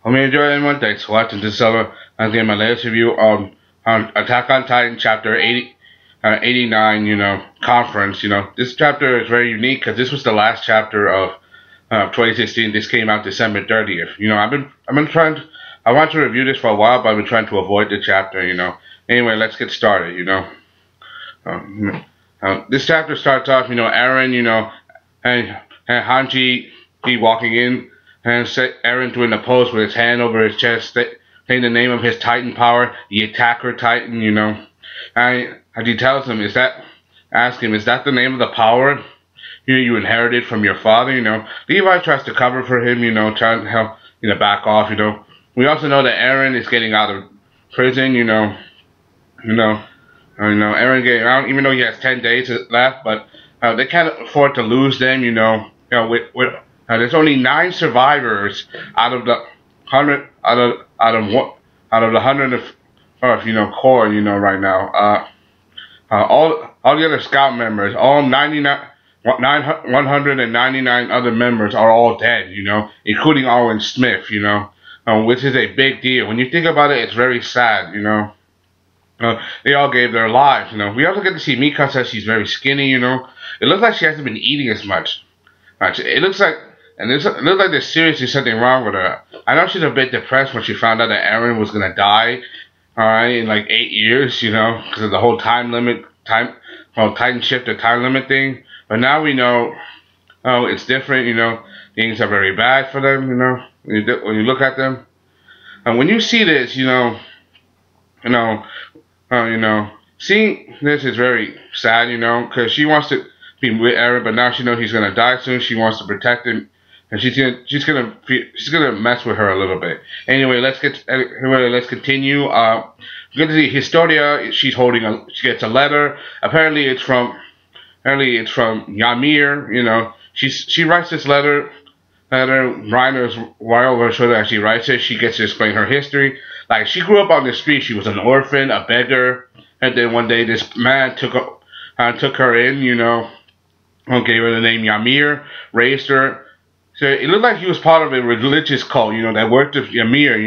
Hope you enjoy everyone. Thanks for watching this summer. I'm getting my latest review on Attack on Titan chapter 89, conference. This chapter is very unique because this was the last chapter of 2016. This came out December 30th. I've been trying to, I want to review this for a while, but I've been trying to avoid the chapter, Anyway, let's get started, This chapter starts off, Eren, and Hanji be walking in and Eren doing a pose with his hand over his chest, saying the name of his Titan power, the Attacker Titan, And he tells him, is that the name of the power you inherited from your father, Levi tries to cover for him, trying to help, back off, We also know that Eren is getting out of prison, Eren getting out, even though he has 10 days left, but they can't afford to lose them, there's only 9 survivors out of the 100 out of the 100 of core, right now. All the other scout members, all 199 other members are all dead, including Owen Smith, which is a big deal. When you think about it, it's very sad, they all gave their lives, We also get to see Mikasa. She's very skinny, It looks like she hasn't been eating as much. It looks like there's seriously something wrong with her. I know she's a bit depressed when she found out that Eren was gonna die, in like 8 years, because of the whole Titan shift or time limit thing. But now we know, it's different, things are very bad for them, when you look at them. And when you see this, seeing this is very sad, because she wants to be with Eren, but now she knows he's gonna die soon. She wants to protect him, and she's gonna mess with her a little bit. Anyway, let's continue. We get to see Historia. She gets a letter. Apparently, it's from Ymir. She writes this letter. Reiner's royal version that she writes it. She gets to explain her history. Like, she grew up on the street. She was an orphan, a beggar, and then one day this man took her in, gave her the name Ymir, raised her. So it looked like he was part of a religious cult, that worked with Ymir,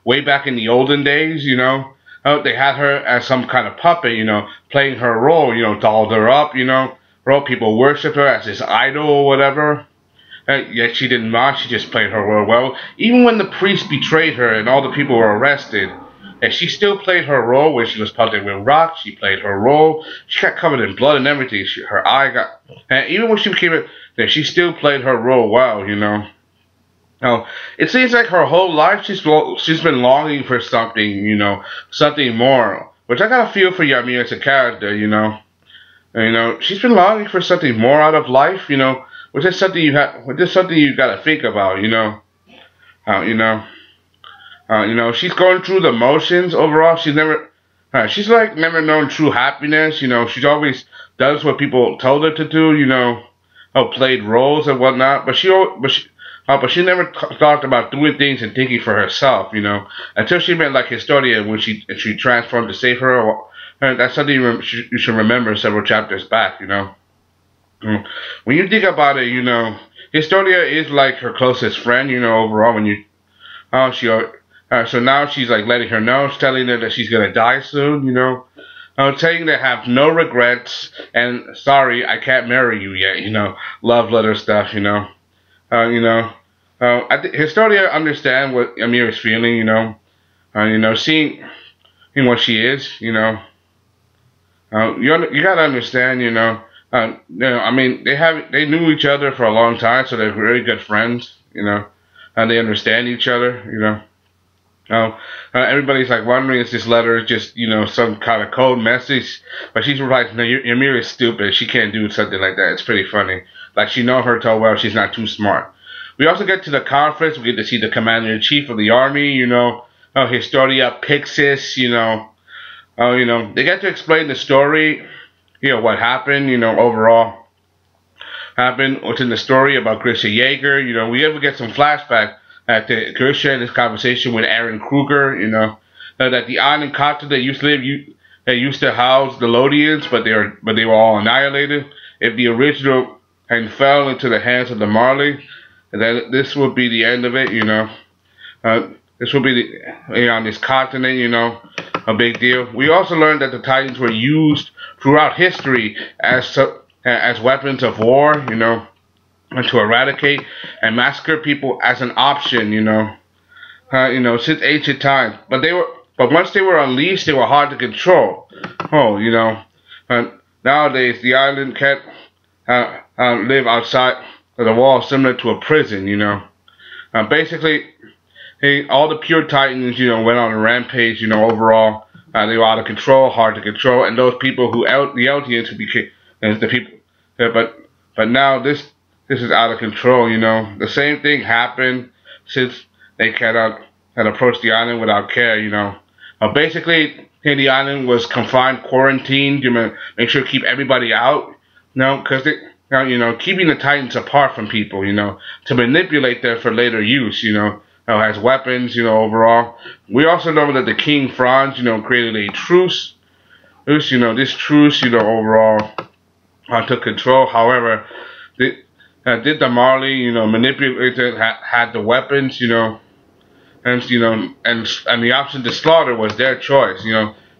way back in the olden days, They had her as some kind of puppet, playing her role, dolled her up, people worshipped her as this idol or whatever. Yet she didn't mind, she just played her role well. Even when the priest betrayed her and all the people were arrested, and she still played her role. When she was pelted with rocks, she played her role. She got covered in blood and everything. Her eye got... And even when she became she still played her role well, Now, it seems like her whole life she's been longing for something, something more. Which I got a feel for Ymir as a character, She's been longing for something more out of life, which is something you gotta think about, she's going through the motions overall. She's never known true happiness. She's always does what people told her to do. Played roles and whatnot. But she never thought about doing things and thinking for herself. Until she met like Historia when she transformed to save her. That's something you should remember several chapters back. When you think about it, Historia is like her closest friend. Overall, when so now she's like letting her know, telling her that she's gonna die soon, telling her to have no regrets and sorry, I can't marry you yet, love letter stuff, I think Historia understand what Ymir is feeling, seeing what she is, you gotta understand, I mean, they knew each other for a long time, so they're very good friends, and they understand each other, everybody's like wondering if this letter is just, some kind of code message, but she's replies, no, Ymir is stupid, she can't do something like that. It's pretty funny. Like, she know her so well, she's not too smart. We also get to the conference. We get to see the commander-in-chief of the army, Historia Pixis, they get to explain the story, what happened, overall happened, what's in the story about Grisha Jaeger, we ever get some flashback at the Grisha and his conversation with Eren Kruger, that the island continent that used to house the Lodians, but they were all annihilated. If the original and fell into the hands of the Marley, and then this would be the end of it, This will be on this continent, a big deal. We also learned that the Titans were used throughout history as weapons of war, and to eradicate and massacre people as an option, since ancient times. But once they were unleashed, they were hard to control. Oh, nowadays the island can't live outside of the wall, similar to a prison, basically, all the pure Titans, went on a rampage, overall. They were out of control, hard to control, and those people the Eldians who became, the people, but now this is out of control, The same thing happened since they had approached the island without care, basically, the island was confined, quarantined, make sure to keep everybody out, because keeping the Titans apart from people, to manipulate them for later use, as weapons, overall. We also know that the King Franz, created a truce. This truce, overall, took control. However, did the Marley, manipulated, had the weapons, and the option to slaughter was their choice,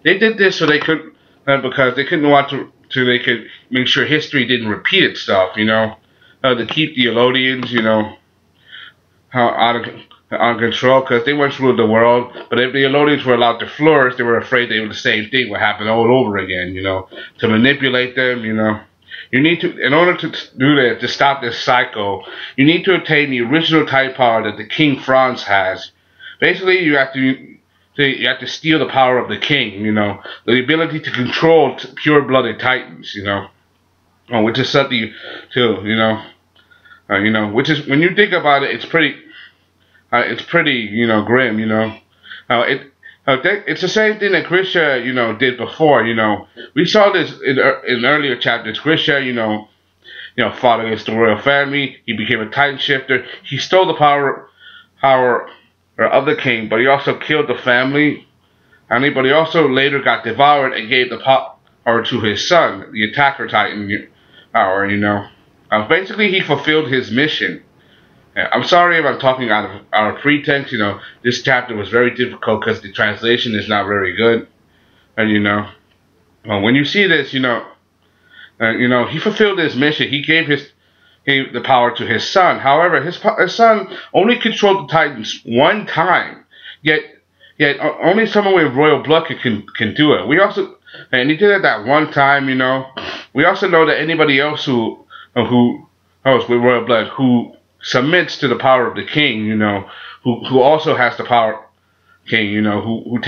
They did this so they could, because they couldn't want so they could make sure history didn't repeat itself, to keep the Elodians, on control, because they once ruled the world. But if the Elodians were allowed to flourish, they were afraid the same thing would happen all over again, to manipulate them, You need to, in order to do that, to stop this cycle, you need to obtain the original type power that the King Franz has. Basically, you have to steal the power of the king, the ability to control pure-blooded Titans, which is something too, which is, when you think about it, it's pretty, grim, it's the same thing that Grisha, did before, We saw this in earlier chapters. Grisha, fought against the royal family. He became a Titan shifter. He stole the power of the king, but he also killed the family. But he also later got devoured and gave the power to his son, the attacker Titan power, basically, he fulfilled his mission. I'm sorry if I'm talking out of pretense, this chapter was very difficult because the translation is not very good. And, when you see this, he fulfilled his mission. He gave the power to his son. However, his son only controlled the Titans one time. Yet only someone with royal blood can do it. And he did it that one time, We also know that anybody else who with royal blood, who submits to the power of the king, who also has the power king, who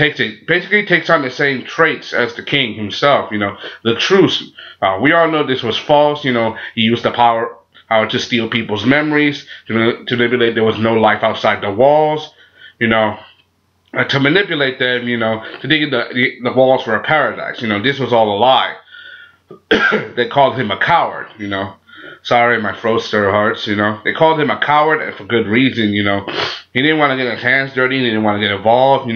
basically takes on the same traits as the king himself, the truce. We all know this was false, he used the power to steal people's memories, to manipulate there was no life outside the walls, to manipulate them, to think the walls were a paradise, this was all a lie. They called him a coward, Sorry, my throat hurts, They called him a coward, and for good reason, He didn't want to get his hands dirty, he didn't want to get involved,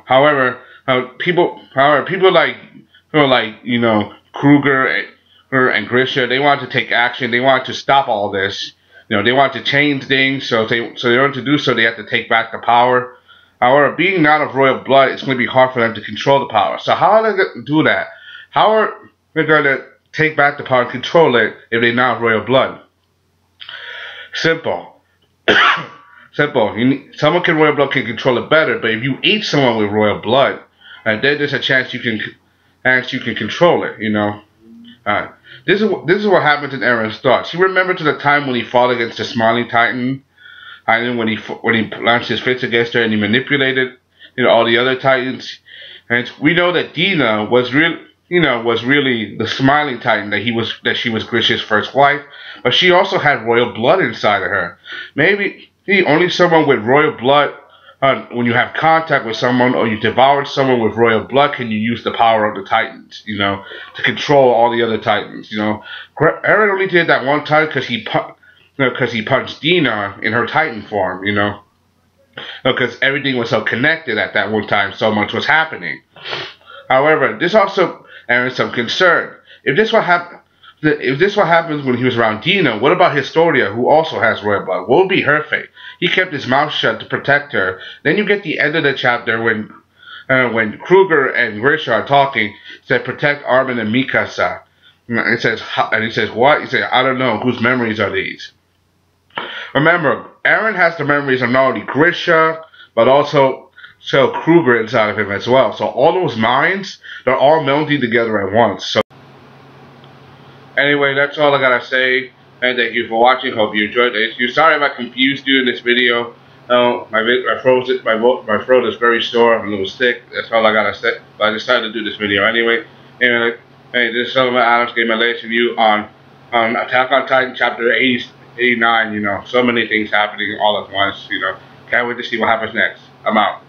However, people like Kruger and Grisha, they wanted to take action, they wanted to stop all this, they wanted to change things, so in order to do so, they had to take back the power. However, being not of royal blood, it's going to be hard for them to control the power. So how are they going to do that? How are they going to take back the power and control it if they're not royal blood? Simple. Simple. Someone with royal blood can control it better, but if you eat someone with royal blood, then there's a chance you can control it. This is what happens in Eren's thoughts. He remembered to the time when he fought against the Smiling Titan, and when he launched his fists against her and he manipulated all the other Titans. And we know that Dina was really the Smiling Titan, that she was Grisha's first wife, but she also had royal blood inside of her. Maybe only someone with royal blood, when you have contact with someone or you devoured someone with royal blood, can you use the power of the Titans, to control all the other Titans. Eren only did that one time because he punched Dina in her Titan form, because everything was so connected at that one time, so much was happening. However, this also Eren some concern. If this if this what happens when he was around Dina, what about Historia, who also has royal blood? What would be her fate? He kept his mouth shut to protect her. Then you get the end of the chapter when Kruger and Grisha are talking. Said protect Armin and Mikasa. And he says what? He said I don't know. Whose memories are these? Remember, Eren has the memories of not only Grisha but also Kruger inside of him as well. So all those minds, they're all melding together at once. So anyway, that's all I gotta say. And thank you for watching. Hope you enjoyed this. Sorry if I confused you in this video. My throat is very sore. I'm a little sick. That's all I gotta say. But I decided to do this video anyway. Anyway, hey, this is Solomon Adams. Gave my latest review on Attack on Titan chapter 89. You know, so many things happening all at once. You know, can't wait to see what happens next. I'm out.